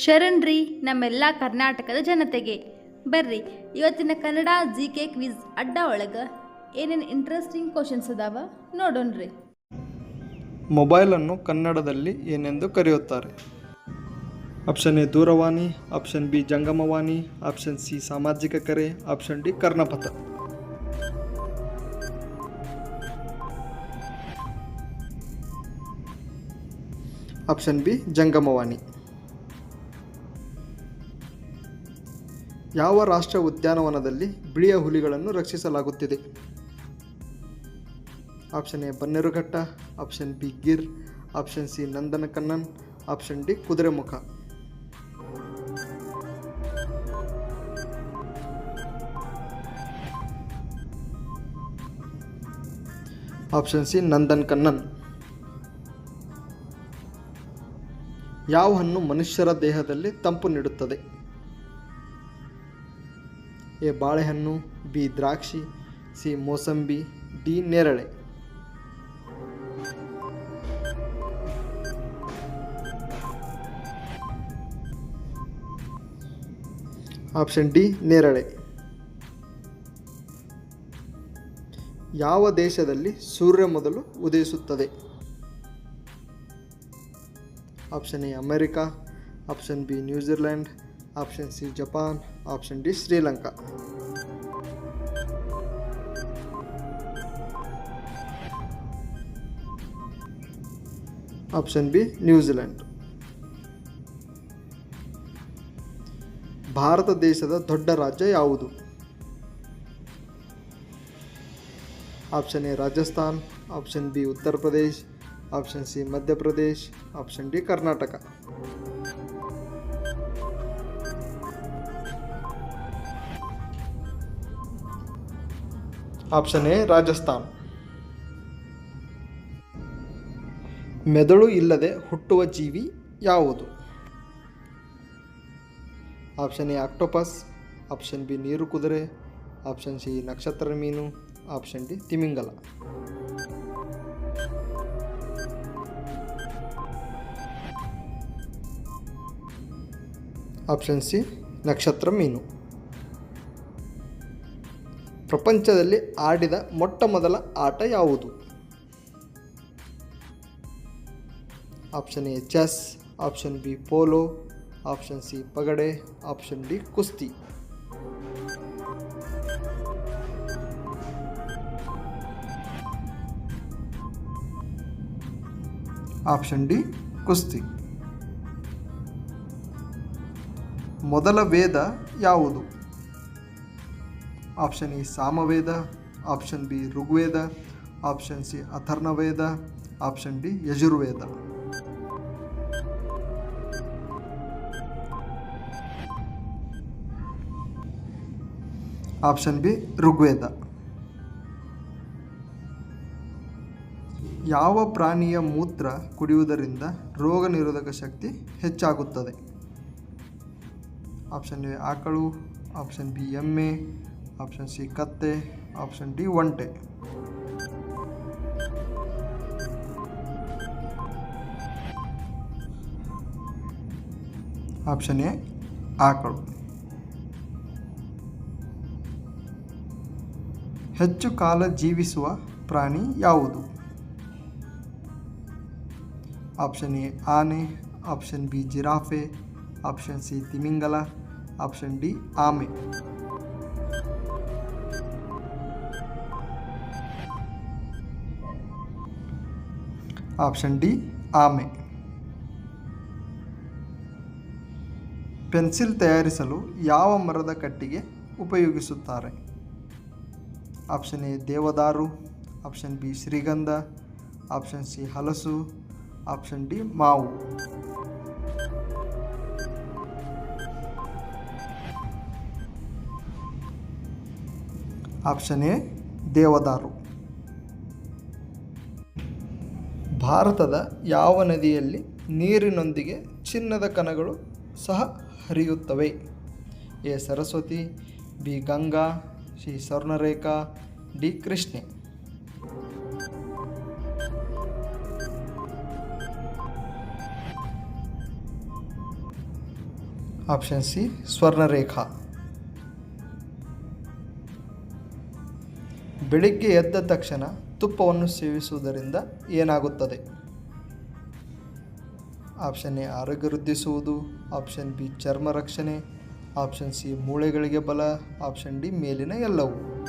ಶರಣ್ರಿ ನಮ್ಮೆಲ್ಲ ಕರ್ನಾಟಕದ ಜನತೆಗೆ. ಬರ್ರಿ ಇವತ್ತಿನ ಕನ್ನಡ ಜಿಕೆ ಕ್ವಿಜ್ ಅಡ್ಡ ಒಳಗೆ ಏನೇನು ಇಂಟ್ರೆಸ್ಟಿಂಗ್ ಕ್ವಶನ್ಸ್ ಅದಾವ ನೋಡೋಣ್ರಿ. ಮೊಬೈಲನ್ನು ಕನ್ನಡದಲ್ಲಿ ಏನೆಂದು ಕರೆಯುತ್ತಾರೆ? ಆಪ್ಷನ್ ಎ ದೂರವಾಣಿ, ಆಪ್ಷನ್ ಬಿ ಜಂಗಮವಾಣಿ, ಆಪ್ಷನ್ ಸಿ ಸಾಮಾಜಿಕ ಕರೆ, ಆಪ್ಷನ್ ಡಿ ಕರ್ಣಪಥ. ಆಪ್ಷನ್ ಬಿ ಜಂಗಮವಾಣಿ. ಯಾವ ರಾಷ್ಟ್ರ ಉದ್ಯಾನವನದಲ್ಲಿ ಬಿಳಿಯ ಹುಲಿಗಳನ್ನು ರಕ್ಷಿಸಲಾಗುತ್ತಿದೆ? Option A Bannerghatta, option B Gir, option C Nandankanan, option D Kudremukh. Option C Nandankanan. ಯಾವ ಹಣ್ಣು ಮನುಷ್ಯರ ದೇಹದಲ್ಲಿ ತಂಪು ನೀಡುತ್ತದೆ? ಎ ಬಾಳೆಹಣ್ಣು, ಬಿ ದ್ರಾಕ್ಷಿ, ಸಿ ಮೋಸಂಬಿ, ಡಿ ನೇರಳೆ. ಆಪ್ಷನ್ ಡಿ ನೇರಳೆ. ಯಾವ ದೇಶದಲ್ಲಿ ಸೂರ್ಯ ಮೊದಲು ಉದಯಿಸುತ್ತದೆ? Option A America, option B New Zealand, option C Japan, option D Sri Lanka. Option B New Zealand. Bharat ದೇಶದ ದೊಡ್ಡ ರಾಜ್ಯ ಯಾವುದು? Option A Rajasthan, option B Uttar Pradesh, option C Madhya Pradesh, option D Karnataka. Option A Rajasthan. ಮೆದುಳು ಇಲ್ಲದೆ ಹುಟ್ಟುವ ಜೀವಿ ಯಾವುದು? Option A octopus, option B ನೀರು ಕುದುರೆ, ಆಪ್ಷನ್ ಸಿ ನಕ್ಷತ್ರ ಮೀನು, ಆಪ್ಷನ್ ಡಿ ತಿಮಿಂಗಲ. ಆಪ್ಷನ್ ಸಿ ನಕ್ಷತ್ರ ಮೀನು. ಪ್ರಪಂಚದಲ್ಲಿ ಆಡಿದ ಮೊಟ್ಟ ಮೊದಲ ಆಟ ಯಾವುದು? Option A chess, option B polo, option C ಪಗಡೆ, ಆಪ್ಷನ್ ಡಿ ಕುಸ್ತಿ. ಆಪ್ಷನ್ ಡಿ ಕುಸ್ತಿ. ಮೊದಲ ವೇದ ಯಾವುದು? Option A Samaveda, option B Rigveda, option C Atharvaveda, option D Yajurveda. Option B Rigveda. ಯಾವ ಪ್ರಾಣಿಯ ಮೂತ್ರ ಕುಡಿಯುವುದರಿಂದ ರೋಗ ನಿರೋಧಕ ಶಕ್ತಿ ಹೆಚ್ಚಾಗುತ್ತದೆ? ಆಪ್ಷನ್ ಎ ಆಕಳು, ಆಪ್ಷನ್ ಬಿ ಎಮ್ಮೆ, ಆಪ್ಷನ್ ಸಿ ಕತ್ತೆ, ಆಪ್ಷನ್ ಡಿ ಒಂಟೆ. ಆಪ್ಷನ್ ಎ ಆಕಳು. ಹೆಚ್ಚು ಕಾಲ ಜೀವಿಸುವ ಪ್ರಾಣಿ ಯಾವುದು? ಆಪ್ಷನ್ ಎ ಆನೆ, option B giraffe, option C ತಿಮಿಂಗಲ, ಆಪ್ಷನ್ ಡಿ ಆಮೆ. ಆಪ್ಷನ್ ಡಿ ಆಮೆ. ಪೆನ್ಸಿಲ್ ತಯಾರಿಸಲು ಯಾವ ಮರದ ಕಟ್ಟಿಗೆ ಉಪಯೋಗಿಸುತ್ತಾರೆ? ಆಪ್ಷನ್ ಎ ದೇವದಾರು, ಆಪ್ಷನ್ ಬಿ ಶ್ರೀಗಂಧ, ಆಪ್ಷನ್ ಸಿ ಹಲಸು, ಆಪ್ಷನ್ ಡಿ ಮಾವು. ಆಪ್ಷನ್ ಎ ದೇವದಾರು. ಭಾರತದ ಯಾವ ನದಿಯಲ್ಲಿ ನೀರಿನೊಂದಿಗೆ ಚಿನ್ನದ ಕಣಗಳು ಸಹ ಹರಿಯುತ್ತವೆ? A Saraswati, B Ganga, C Swarnarekha, D Krishna. Option C Swarnarekha. ಬೆಳಿಗ್ಗೆ ಎದ್ದ ತಕ್ಷಣ ತುಪ್ಪವನ್ನು ಸೇವಿಸುವುದರಿಂದ ಏನಾಗುತ್ತದೆ? ಆಪ್ಷನ್ ಎ ಆರೋಗ್ಯ ವೃದ್ಧಿಸುವುದು, ಆಪ್ಷನ್ ಬಿ ಚರ್ಮ ರಕ್ಷಣೆ, ಆಪ್ಷನ್ ಸಿ ಮೂಳೆಗಳಿಗೆ ಬಲ, ಆಪ್ಷನ್ ಡಿ ಮೇಲಿನ ಎಲ್ಲವೂ.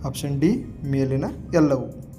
ಆಪ್ಷನ್ ಡಿ ಮೇಲಿನ ಎಲ್ಲವೂ.